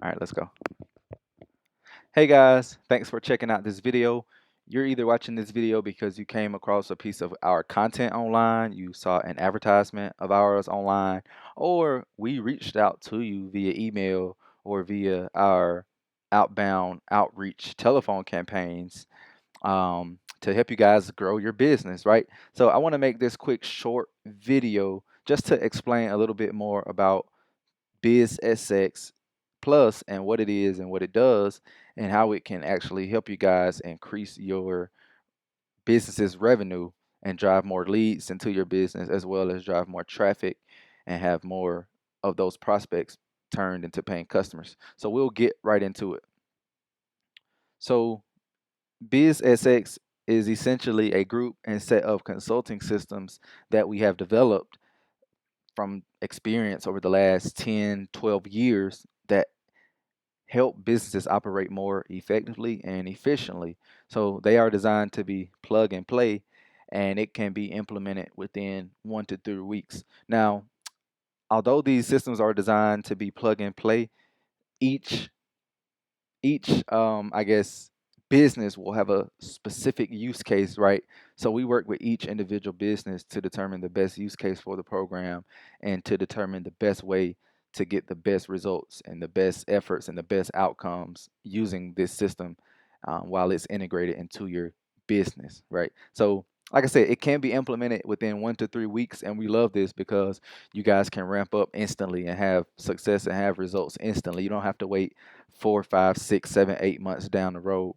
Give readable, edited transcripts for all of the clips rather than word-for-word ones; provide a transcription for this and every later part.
All right, let's go. Hey guys, thanks for checking out this video. You're either watching this video because you came across a piece of our content online, you saw an advertisement of ours online, or we reached out to you via email or via our outbound outreach telephone campaigns to help you guys grow your business, right? So I want to make this quick, short video just to explain a little bit more about BizSX Plus and what it is and what it does and how it can actually help you guys increase your business's revenue and drive more leads into your business as well as drive more traffic and have more of those prospects turned into paying customers. So we'll get right into it. So BizSX is essentially a group and set of consulting systems that we have developed from experience over the last 10, 12 years that help businesses operate more effectively and efficiently. So they are designed to be plug and play, and it can be implemented within 1 to 3 weeks. Now, although these systems are designed to be plug and play, each I guess business will have a specific use case, right? So we work with each individual business to determine the best use case for the program and to determine the best way to get the best results and the best efforts and the best outcomes using this system while it's integrated into your business, right? So like I said, it can be implemented within 1 to 3 weeks, and we love this because you guys can ramp up instantly and have success and have results instantly. You don't have to wait 4, 5, 6, 7, 8 months down the road.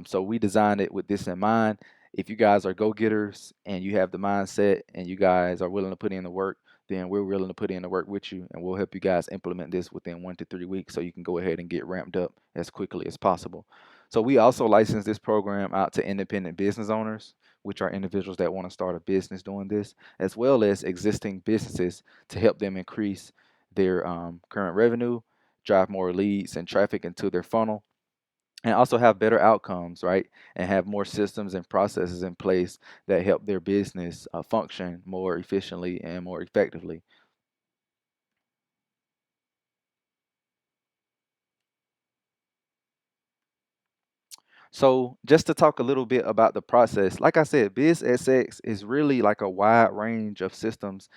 So we designed it with this in mind. If you guys are go-getters and you have the mindset and you guys are willing to put in the work, then we're willing to put in the work with you, and we'll help you guys implement this within 1 to 3 weeks so you can go ahead and get ramped up as quickly as possible. So we also license this program out to independent business owners, which are individuals that want to start a business doing this, as well as existing businesses to help them increase their current revenue, drive more leads and traffic into their funnel, and also have better outcomes, right? And have more systems and processes in place that help their business function more efficiently and more effectively. So, just to talk a little bit about the process, like I said, BizSX is really like a wide range of systems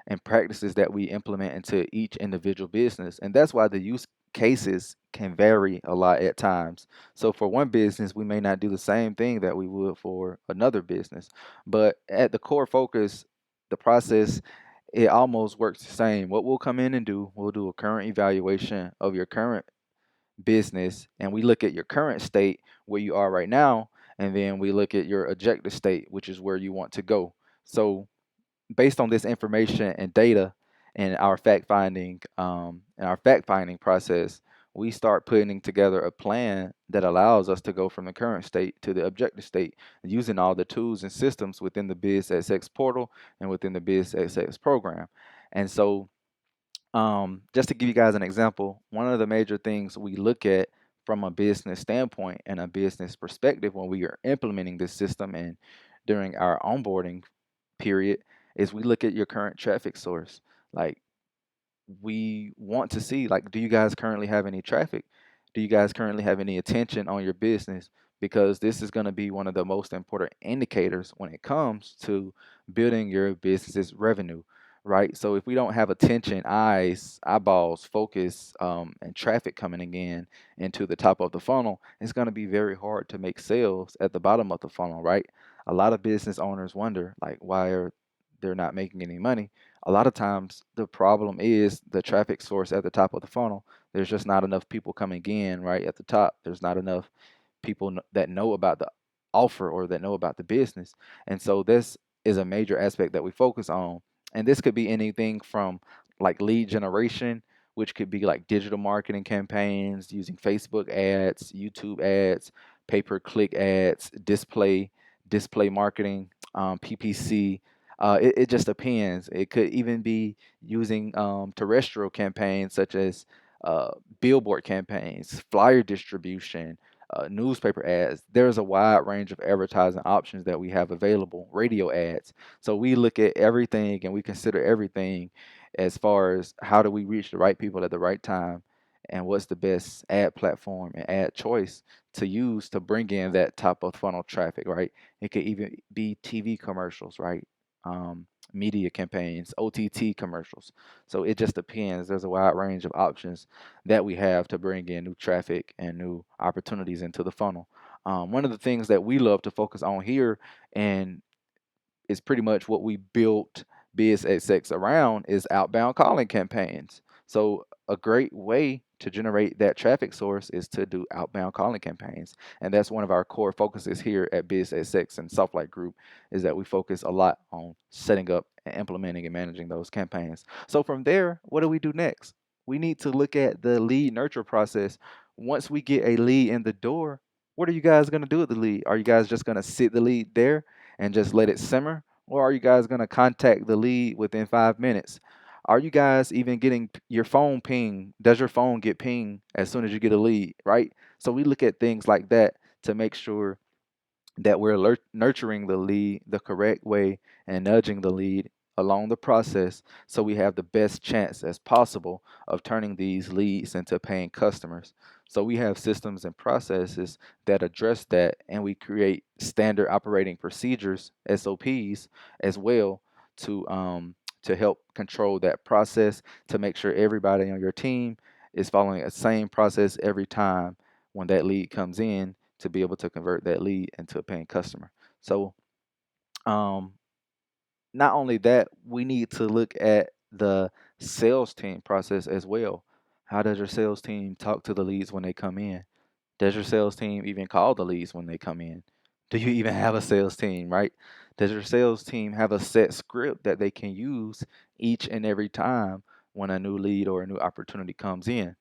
and practices that we implement into each individual business. And that's why the use cases can vary a lot at times. So for one business, we may not do the same thing that we would for another business. But at the core focus, the process, it almost works the same. What we'll come in and do, we'll do a current evaluation of your current business, and we look at your current state where you are right now, and then we look at your objective state, which is where you want to go. So based on this information and data and our fact finding process, we start putting together a plan that allows us to go from the current state to the objective state using all the tools and systems within the BizSX portal and within the BizSX program. And so, just to give you guys an example, one of the major things we look at from a business standpoint and a business perspective when we are implementing this system and during our onboarding period is we look at your current traffic source. Like, we want to see, like, do you guys currently have any traffic? Do you guys currently have any attention on your business? Because this is going to be one of the most important indicators when it comes to building your business's revenue, right? So if we don't have attention, eyes, eyeballs, focus, and traffic coming again into the top of the funnel, it's going to be very hard to make sales at the bottom of the funnel, right? A lot of business owners wonder, like, why are they're not making any money? A lot of times the problem is the traffic source at the top of the funnel. There's just not enough people coming in right at the top. There's not enough people that know about the offer or that know about the business. And so this is a major aspect that we focus on. And this could be anything from like lead generation, which could be like digital marketing campaigns using Facebook ads, YouTube ads, pay-per-click ads, display marketing, PPC. It just depends. It could even be using terrestrial campaigns such as uh, billboard campaigns, flyer distribution, newspaper ads. There's a wide range of advertising options that we have available, radio ads. So we look at everything and we consider everything as far as how do we reach the right people at the right time and what's the best ad platform and ad choice to use to bring in that top of funnel traffic, right? It could even be TV commercials, right? Media campaigns, OTT commercials. So it just depends. There's a wide range of options that we have to bring in new traffic and new opportunities into the funnel. One of the things that we love to focus on here, and is pretty much what we built BizXX around, is outbound calling campaigns. So a great way to generate that traffic source is to do outbound calling campaigns. And that's one of our core focuses here at BizXX and Softlight Group, is that we focus a lot on setting up and implementing and managing those campaigns. So from there, what do we do next? We need to look at the lead nurture process. Once we get a lead in the door, what are you guys going to do with the lead? Are you guys just going to sit the lead there and just let it simmer? Or are you guys going to contact the lead within 5 minutes? Are you guys even getting your phone ping? Does your phone get ping as soon as you get a lead, right? So we look at things like that to make sure that we're nurturing the lead the correct way and nudging the lead along the process so we have the best chance as possible of turning these leads into paying customers. So we have systems and processes that address that, and we create standard operating procedures, SOPs, as well to help control that process, to make sure everybody on your team is following the same process every time when that lead comes in, to be able to convert that lead into a paying customer. So, um, not only that, we need to look at the sales team process as well. How does your sales team talk to the leads when they come in? Does your sales team even call the leads when they come in? Do you even have a sales team, right? Does your sales team have a set script that they can use each and every time when a new lead or a new opportunity comes in?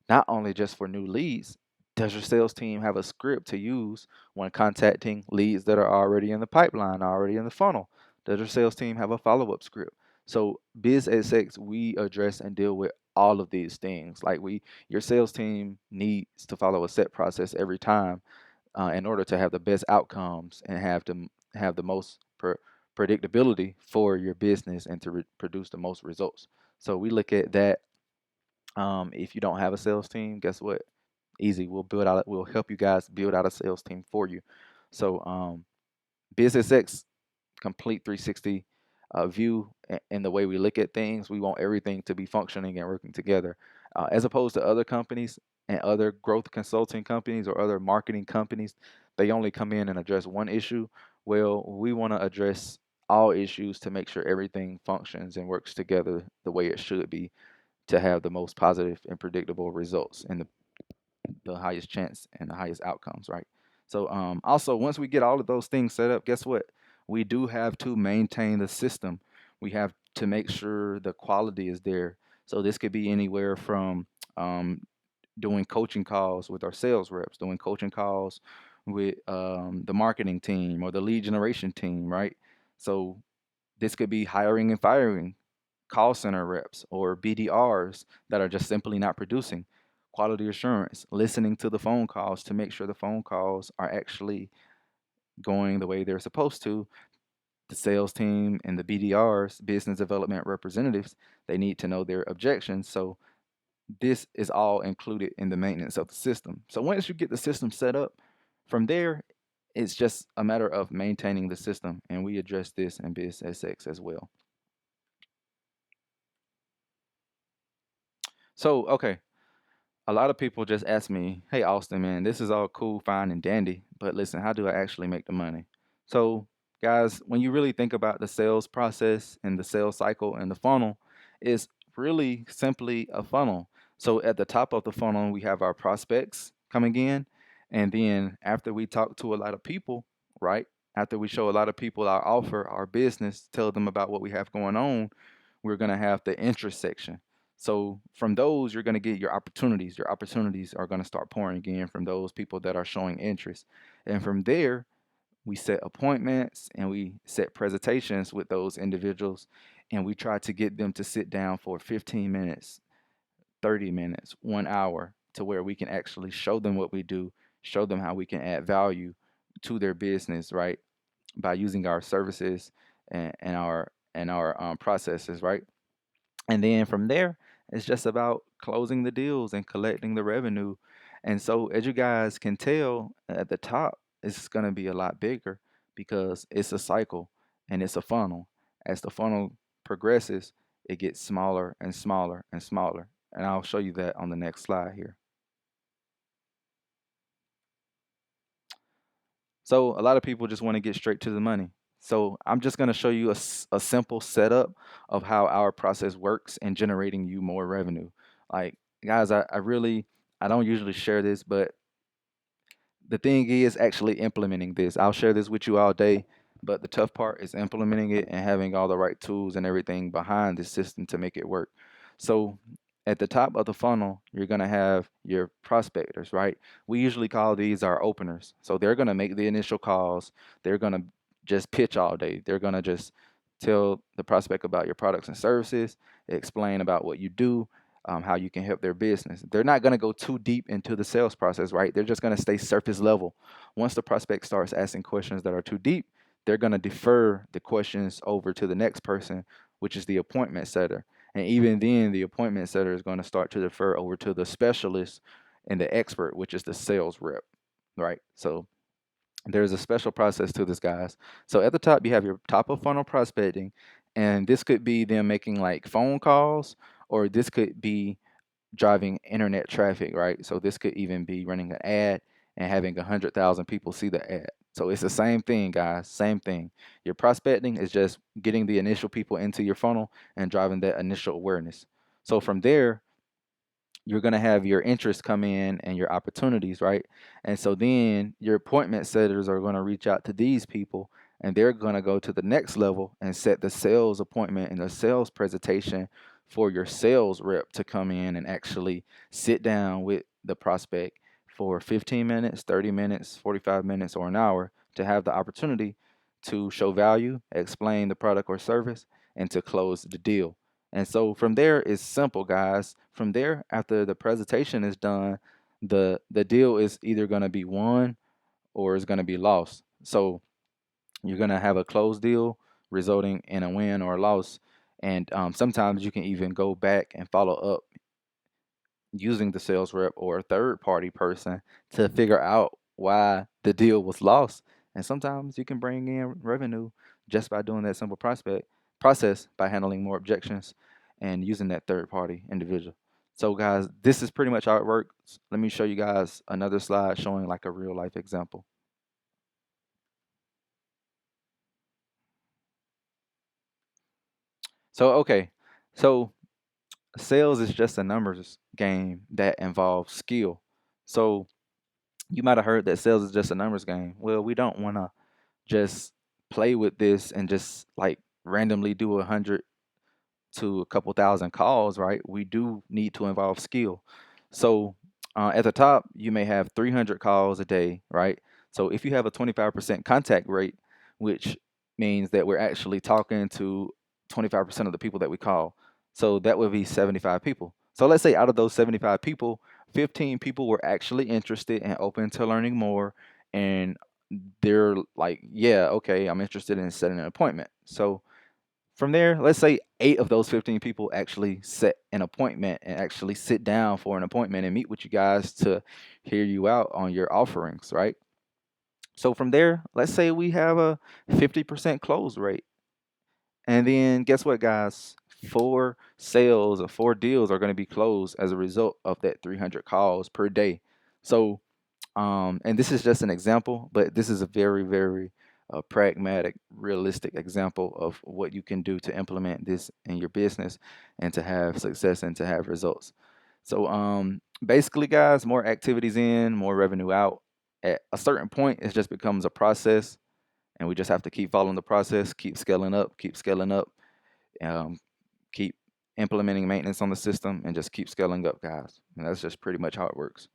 Not only just for new leads, does your sales team have a script to use when contacting leads that are already in the pipeline, already in the funnel? Does your sales team have a follow up script? So, BizXX, we address and deal with all of these things. Like your sales team needs to follow a set process every time in order to have the best outcomes and have the most predictability for your business and to produce the most results. So we look at that. If you don't have a sales team, guess what? Easy. We'll help you guys build out a sales team for you. So BizXX complete 360 view in the way we look at things. We want everything to be functioning and working together, as opposed to other companies and other growth consulting companies or other marketing companies. They only come in and address one issue. Well, we want to address all issues to make sure everything functions and works together the way it should be, to have the most positive and predictable results and the highest chance and the highest outcomes, right? So also once we get all of those things set up, guess what? We do have to maintain the system. We have to make sure the quality is there. So this could be anywhere from um, doing coaching calls with our sales reps, doing coaching calls with the marketing team or the lead generation team, right? So this could be hiring and firing call center reps or BDRs that are just simply not producing. Quality assurance, listening to the phone calls to make sure the phone calls are actually going the way they're supposed to. The sales team and the BDRs, business development representatives, they need to know their objections. So this is all included in the maintenance of the system. So once you get the system set up, from there, it's just a matter of maintaining the system. And we address this in BizSX as well. So, okay, a lot of people just ask me, "Hey, Austin, man, this is all cool, fine, and dandy, but listen, how do I actually make the money?" So, guys, when you really think about the sales process and the sales cycle and the funnel, it's really simply a funnel. So, at the top of the funnel, we have our prospects coming in, and then after we talk to a lot of people, right? After we show a lot of people our offer, our business, tell them about what we have going on, we're going to have the interest section. So from those, you're going to get your opportunities. Your opportunities are going to start pouring in from those people that are showing interest. And from there, we set appointments and we set presentations with those individuals. And we try to get them to sit down for 15 minutes, 30 minutes, 1 hour, to where we can actually show them what we do, show them how we can add value to their business, right? By using our services and our processes, right? And then from there, it's just about closing the deals and collecting the revenue. And so, as you guys can tell, at the top, it's going to be a lot bigger because it's a cycle and it's a funnel. As the funnel progresses, it gets smaller and smaller and smaller. And I'll show you that on the next slide here. So a lot of people just want to get straight to the money. So I'm just going to show you a simple setup of how our process works in generating you more revenue. Like, guys, I don't usually share this, but the thing is actually implementing this. I'll share this with you all day, but the tough part is implementing it and having all the right tools and everything behind the system to make it work. So at the top of the funnel, you're going to have your prospectors, right? We usually call these our openers. So they're going to make the initial calls. They're going to just pitch all day. They're going to just tell the prospect about your products and services, explain about what you do, how you can help their business. They're not going to go too deep into the sales process, right? They're just going to stay surface level. Once the prospect starts asking questions that are too deep, they're going to defer the questions over to the next person, which is the appointment setter. And even then, the appointment setter is going to start to defer over to the specialist and the expert, which is the sales rep, right? So there's a special process to this, guys. So at the top, you have your top of funnel prospecting, and this could be them making like phone calls, or this could be driving internet traffic, right? So this could even be running an ad and having 100,000 people see the ad. So it's the same thing, guys. Same thing. Your prospecting is just getting the initial people into your funnel and driving that initial awareness. So from there, you're going to have your interests come in and your opportunities, right? And so then your appointment setters are going to reach out to these people, and they're going to go to the next level and set the sales appointment and the sales presentation for your sales rep to come in and actually sit down with the prospect for 15 minutes, 30 minutes, 45 minutes, or an hour to have the opportunity to show value, explain the product or service, and to close the deal. And so from there, it's simple, guys. From there, after the presentation is done, the deal is either going to be won or it's going to be lost. So you're going to have a closed deal resulting in a win or a loss. And sometimes you can even go back and follow up using the sales rep or a third party person to figure out why the deal was lost. And sometimes you can bring in revenue just by doing that simple prospect process by handling more objections and using that third party individual. So guys, this is pretty much how it works. Let me show you guys another slide showing like a real life example. So okay, so sales is just a numbers game that involves skill. So you might have heard that sales is just a numbers game. Well, we don't want to just play with this and just like randomly do 100 to a couple thousand calls, right? We do need to involve skill. So at the top, you may have 300 calls a day, right? So if you have a 25% contact rate, which means that we're actually talking to 25% of the people that we call, so that would be 75 people. So let's say out of those 75 people, 15 people were actually interested and open to learning more, and they're like, yeah, okay, I'm interested in setting an appointment. So from there, let's say 8 of those 15 people actually set an appointment and actually sit down for an appointment and meet with you guys to hear you out on your offerings, right? So from there, let's say we have a 50% close rate. And then guess what, guys? 4 sales or 4 deals are going to be closed as a result of that 300 calls per day. So and this is just an example, but this is a very, very pragmatic, realistic example of what you can do to implement this in your business and to have success and to have results. So basically, guys, more activities in, more revenue out. At a certain point, it just becomes a process, and we just have to keep following the process, keep scaling up, um, keep implementing maintenance on the system, and just keep scaling up, guys. And that's just pretty much how it works.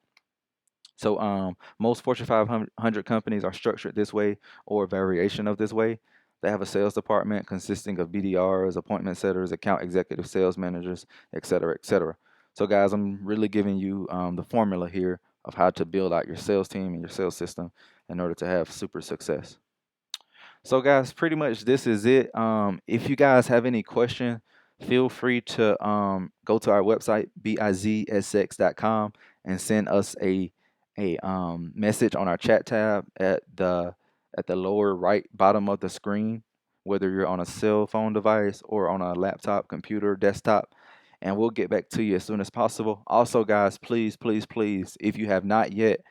So most Fortune 500 companies are structured this way or a variation of this way. They have a sales department consisting of BDRs, appointment setters, account executive sales managers, et cetera, et cetera. So guys, I'm really giving you the formula here of how to build out your sales team and your sales system in order to have super success. So guys, pretty much this is it. If you guys have any question, feel free to go to our website bizsx.com and send us a message on our chat tab at the lower right bottom of the screen, whether you're on a cell phone device or on a laptop, computer, desktop, and we'll get back to you as soon as possible. Also, guys, please, please, please, if you have not yet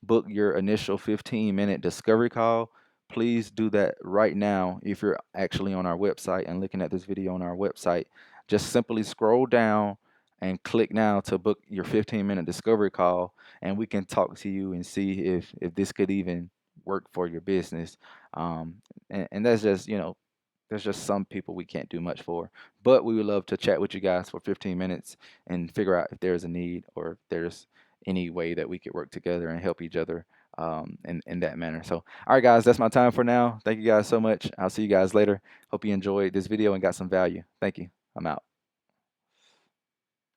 booked your initial 15-minute discovery call, please do that right now. If you're actually on our website and looking at this video on our website, just simply scroll down and click now to book your 15-minute discovery call, and we can talk to you and see if this could even work for your business. And that's just, there's just some people we can't do much for, but we would love to chat with you guys for 15 minutes and figure out if there's a need or if there's any way that we could work together and help each other in that manner. So, all right, guys, that's my time for now. Thank you guys so much. I'll see you guys later. Hope you enjoyed this video and got some value. Thank you. I'm out.